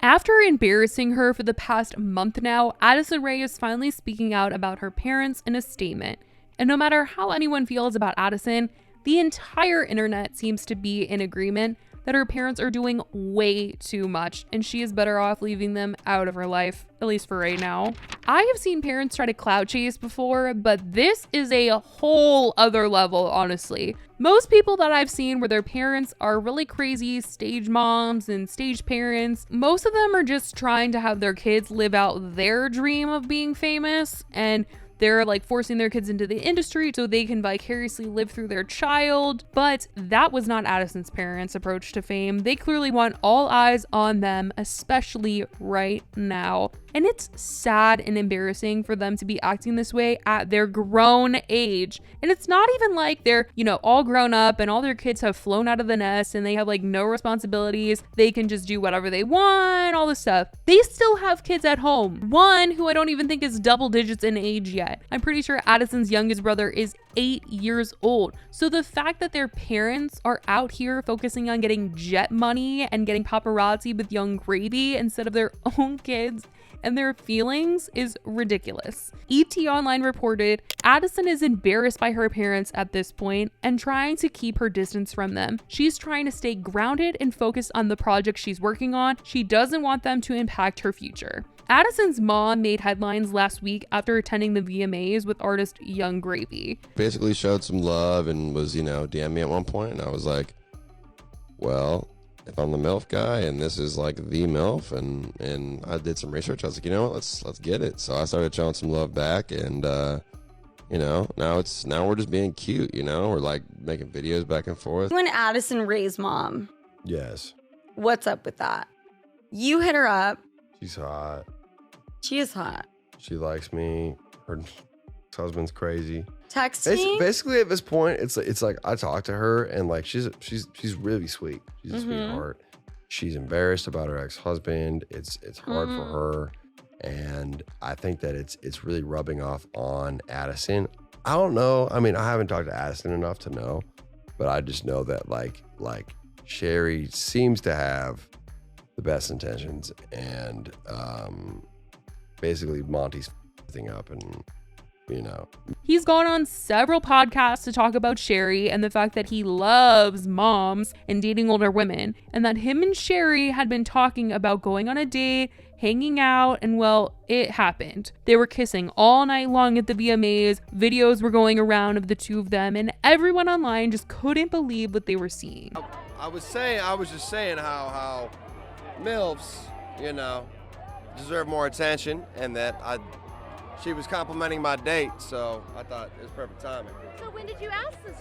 After embarrassing her for the past month now, Addison Rae is finally speaking out about her parents in a statement. And no matter how anyone feels about Addison, the entire internet seems to be in agreement that her parents are doing way too much and she is better off leaving them out of her life, at least for right now. I have seen parents try to clout chase before, but this is a whole other level, honestly. Most people that I've seen where their parents are really crazy stage moms and stage parents, most of them are just trying to have their kids live out their dream of being famous, and they're like forcing their kids into the industry so they can vicariously live through their child. But that was not Addison's parents' approach to fame. They clearly want all eyes on them, especially right now. And it's sad and embarrassing for them to be acting this way at their grown age. And it's not even like they're, all grown up and all their kids have flown out of the nest and they have like no responsibilities. They can just do whatever they want, all this stuff. They still have kids at home. One who I don't even think is double digits in age yet. I'm pretty sure Addison's youngest brother is 8 years old. So the fact that their parents are out here focusing on getting jet money and getting paparazzi with Young Gravy instead of their own kids and their feelings is ridiculous. ET Online reported Addison is embarrassed by her parents at this point and trying to keep her distance from them. She's trying to stay grounded and focused on the project she's working on. She doesn't want them to impact her future. Addison's mom made headlines last week after attending the VMAs with artist Young Gravy. Basically showed some love and was, DMing me at one point, and I was like, well, if I'm the MILF guy and this is like the MILF, and I did some research, I was like, you know what, let's get it. So I started showing some love back, and now we're just being cute, we're like making videos back and forth. When Addison Rae's mom. Yes. What's up with that? You hit her up. She's hot. She is hot. She likes me. Her husband's crazy. Texting? Basically, at this point, it's like I talk to her and like she's really sweet. She's a sweetheart. She's embarrassed about her ex-husband. It's hard for her, and I think that it's really rubbing off on Addison. I don't know. I mean, I haven't talked to Addison enough to know, but I just know that like Sherry seems to have the best intentions, and basically Monty's thing up, and he's gone on several podcasts to talk about Sherry and the fact that he loves moms and dating older women, and that him and Sherry had been talking about going on a date, hanging out, and well, it happened. They were kissing all night long at the VMAs. Videos were going around of the two of them, and everyone online just couldn't believe what they were seeing. I was just saying how MILFs, deserve more attention, and that she was complimenting my date, so I thought it was perfect timing. So when did you ask this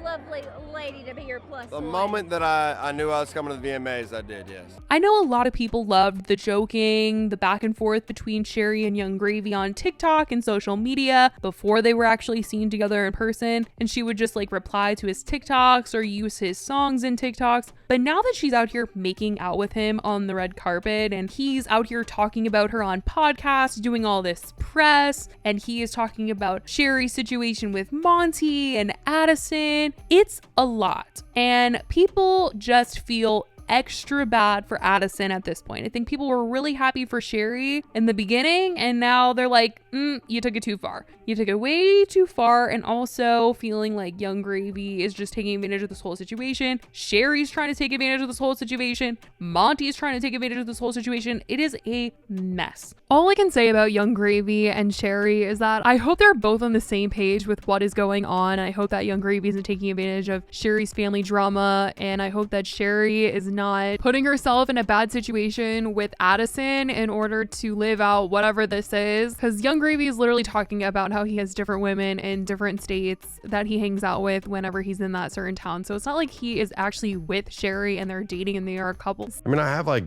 lovely lady to be your plus The one? moment that I knew I was coming to the VMAs, I did, yes. I know a lot of people loved the joking, the back and forth between Sherry and Young Gravy on TikTok and social media before they were actually seen together in person, and she would just like reply to his TikToks or use his songs in TikToks. But now that she's out here making out with him on the red carpet, and he's out here talking about her on podcasts, doing all this press, and he is talking about Sherry's situation with Monty and Addison, it's a lot. And people just feel extra bad for Addison at this point. I think people were really happy for Sherry in the beginning, and now they're like, you took it too far. You took it way too far, and also feeling like Young Gravy is just taking advantage of this whole situation. Sherry's trying to take advantage of this whole situation. Monty's trying to take advantage of this whole situation. It is a mess. All I can say about Young Gravy and Sherry is that I hope they're both on the same page with what is going on. I hope that Young Gravy isn't taking advantage of Sherry's family drama, and I hope that Sherry is not putting herself in a bad situation with Addison in order to live out whatever this is, because Young Gravy is literally talking about how he has different women in different states that he hangs out with whenever he's in that certain town. So it's not like he is actually with Sherry and they're dating and they are couples. I mean, I have like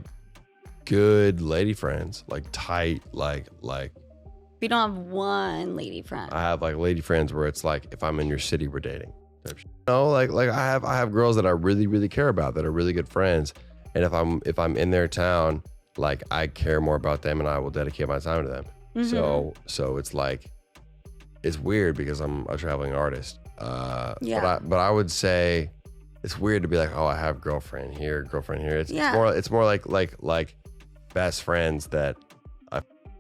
good lady friends, like tight, like We don't have one lady friend. I have like lady friends where it's like, if I'm in your city, we're dating. Like I have girls that I really, really care about that are really good friends. And if I'm in their town, like I care more about them and I will dedicate my time to them. So it's like, it's weird because I'm a traveling artist. Yeah. But I would say it's weird to be like, oh, I have girlfriend here. It's more like best friends that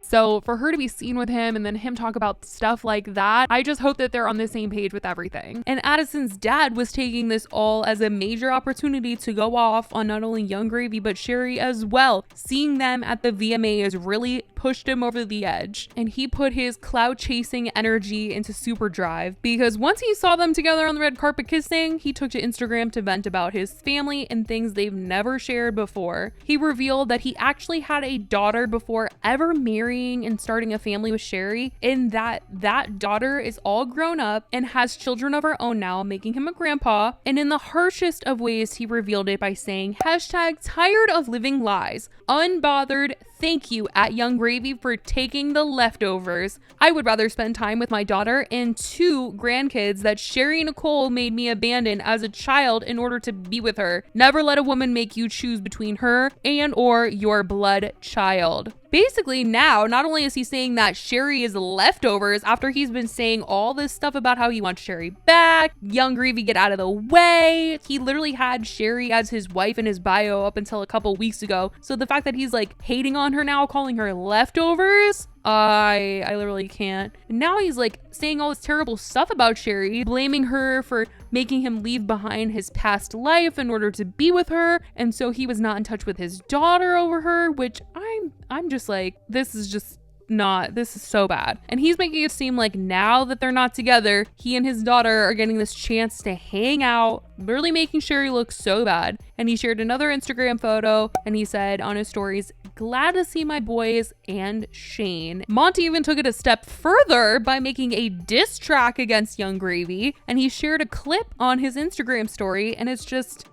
So for her to be seen with him and then him talk about stuff like that, I just hope that they're on the same page with everything. And Addison's dad was taking this all as a major opportunity to go off on not only Young Gravy, but Sherry as well. Seeing them at the VMAs really pushed him over the edge. And he put his cloud chasing energy into super drive, because once he saw them together on the red carpet kissing, he took to Instagram to vent about his family and things they've never shared before. He revealed that he actually had a daughter before ever marrying and starting a family with Sherry, and that daughter is all grown up and has children of her own now, making him a grandpa. And in the harshest of ways, he revealed it by saying, #tired of living lies, unbothered, thank you at Young Gravy for taking the leftovers. I would rather spend time with my daughter and 2 grandkids that Sherry Nicole made me abandon as a child in order to be with her. Never let a woman make you choose between her and or your blood child. Basically, now, not only is he saying that Sherry is leftovers after he's been saying all this stuff about how he wants Sherry back, Young Gravy get out of the way. He literally had Sherry as his wife in his bio up until a couple weeks ago. So the fact that he's like hating on her now, calling her leftovers, I literally can't. And now he's like saying all this terrible stuff about Sherry, blaming her for making him leave behind his past life in order to be with her. And so he was not in touch with his daughter over her, which I'm just like, this is so bad. And he's making it seem like now that they're not together, he and his daughter are getting this chance to hang out, literally making Sherry look so bad. And he shared another Instagram photo and he said on his stories, "Glad to see my boys and Shane." Monty even took it a step further by making a diss track against Young Gravy, and he shared a clip on his Instagram story, and it's just,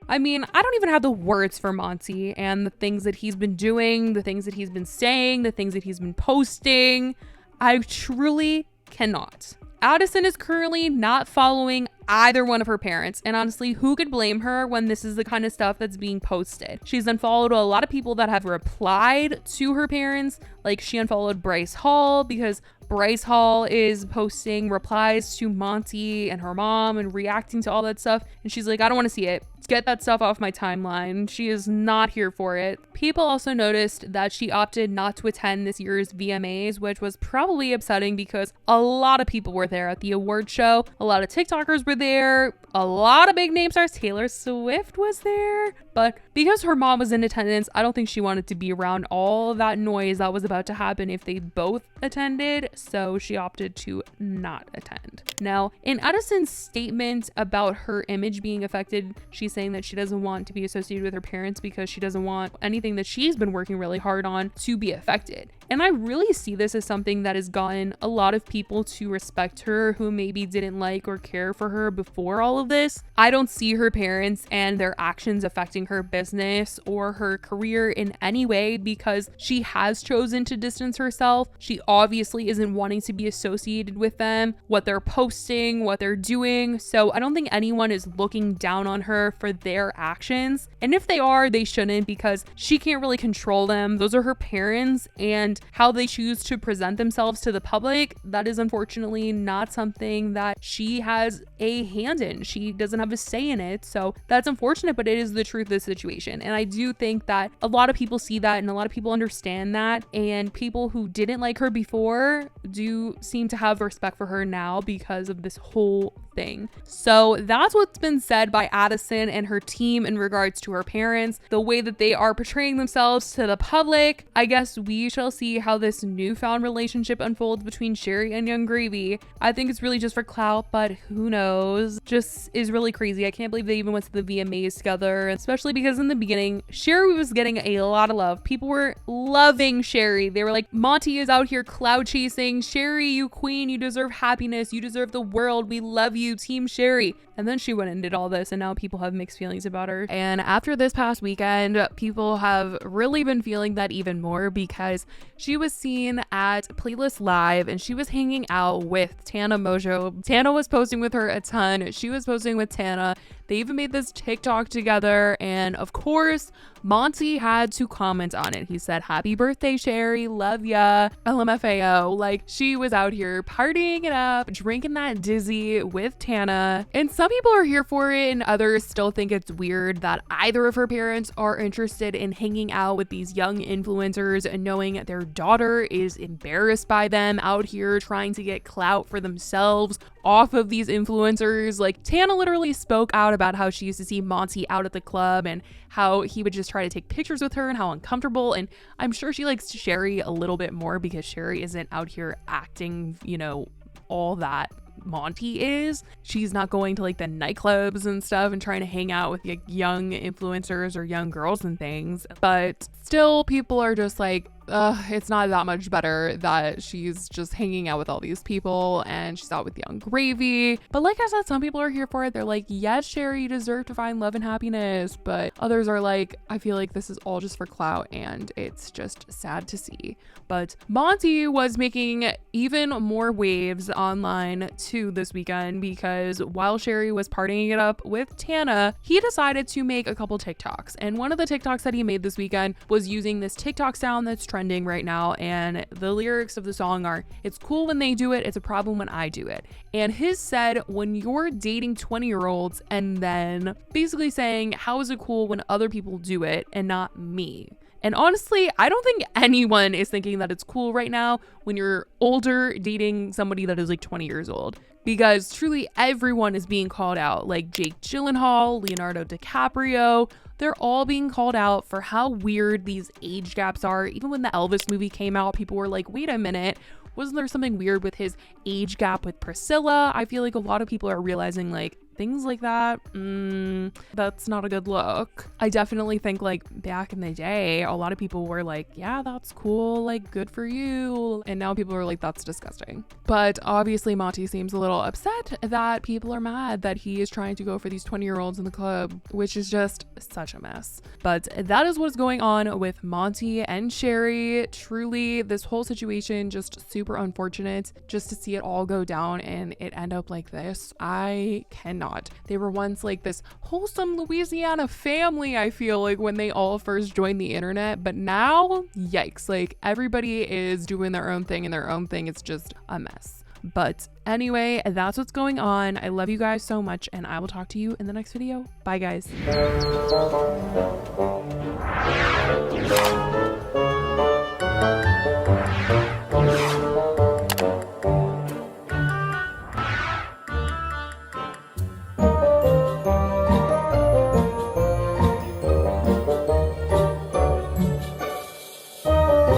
I mean, I don't even have the words for Monty and the things that he's been doing, the things that he's been saying, the things that he's been posting. I truly cannot. Addison is currently not following either one of her parents, and honestly, who could blame her when this is the kind of stuff that's being posted? She's unfollowed a lot of people that have replied to her parents, like she unfollowed Bryce Hall because Bryce Hall is posting replies to Monty and her mom and reacting to all that stuff, and she's like, I don't want to see it. Get that stuff off my timeline. She is not here for it. People also noticed that she opted not to attend this year's VMAs, which was probably upsetting because a lot of people were there at the award show. A lot of TikTokers were there. A lot of big name stars. Taylor Swift was there. But because her mom was in attendance, I don't think she wanted to be around all of that noise that was about to happen if they both attended. So she opted to not attend. Now, in Addison's statement about her image being affected, she's saying that she doesn't want to be associated with her parents because she doesn't want anything that she's been working really hard on to be affected. And I really see this as something that has gotten a lot of people to respect her who maybe didn't like or care for her before all of this. I don't see her parents and their actions affecting her business or her career in any way because she has chosen to distance herself. She obviously isn't wanting to be associated with them, what they're posting, what they're doing. So I don't think anyone is looking down on her for their actions. And if they are, they shouldn't, because she can't really control them. Those are her parents, and how they choose to present themselves to the public, that is unfortunately not something that she has a hand in. She doesn't have a say in it. So that's unfortunate, but it is the truth of the situation. And I do think that a lot of people see that and a lot of people understand that. And people who didn't like her before do seem to have respect for her now because of this whole thing. So that's what's been said by Addison and her team in regards to her parents, the way that they are portraying themselves to the public. I guess we shall see how this newfound relationship unfolds between Sherry and Young Gravy. I think it's really just for clout, but who knows? Just is really crazy. I can't believe they even went to the VMAs together, especially because in the beginning, Sherry was getting a lot of love. People were loving Sherry. They were like, Monty is out here cloud chasing. Sherry, you queen, you deserve happiness. You deserve the world. We love you, Team Sherry. And then she went and did all this, and now people have mixed feelings about her. And after this past weekend, people have really been feeling that even more because she was seen at Playlist Live and she was hanging out with Tana Mojo. Tana was posting with her a ton. She was posting with Tana. They even made this TikTok together, and of course, Monty had to comment on it. He said, "Happy birthday, Sherry. Love ya. LMFAO." Like, she was out here partying it up, drinking that dizzy with Tana. And some people are here for it, and others still think it's weird that either of her parents are interested in hanging out with these young influencers and knowing their daughter is embarrassed by them out here trying to get clout for themselves off of these influencers. Like, Tana literally spoke out about how she used to see Monty out at the club and how he would just try to take pictures with her and how uncomfortable. And I'm sure she likes Sherry a little bit more because Sherry isn't out here acting, you know, all that Monty is. She's not going to like the nightclubs and stuff and trying to hang out with like young influencers or young girls and things. But still, people are just like, it's not that much better that she's just hanging out with all these people and she's out with Young Gravy. But like I said, some people are here for it. They're like, yes, Sherry, you deserve to find love and happiness. But others are like, I feel like this is all just for clout and it's just sad to see. But Monty was making even more waves online too this weekend because while Sherry was partying it up with Tana, he decided to make a couple TikToks. And one of the TikToks that he made this weekend was using this TikTok sound that's trending right now, and the lyrics of the song are, "It's cool when they do it, it's a problem when I do it." And his said, when you're dating 20-year-olds and then basically saying, how is it cool when other people do it and not me? And honestly, I don't think anyone is thinking that it's cool right now when you're older dating somebody that is like 20 years old. Because truly everyone is being called out, like Jake Gyllenhaal, Leonardo DiCaprio. They're all being called out for how weird these age gaps are. Even when the Elvis movie came out, people were like, wait a minute, wasn't there something weird with his age gap with Priscilla? I feel like a lot of people are realizing like things like that, that's not a good look. I definitely think like back in the day, a lot of people were like, yeah, that's cool, like good for you. And now people are like, that's disgusting. But obviously Monty seems a little upset that people are mad that he is trying to go for these 20-year-olds in the club, which is just such a mess. But that is what's going on with Monty and Sherry. Truly, this whole situation just super unfortunate just to see it all go down and it end up like this. I cannot. They were once like this wholesome Louisiana family, I feel like, when they all first joined the internet, but now, yikes, like everybody is doing their own thing and their own thing. It's just a mess. But anyway, that's what's going on. I love you guys so much and I will talk to you in the next video. Bye guys.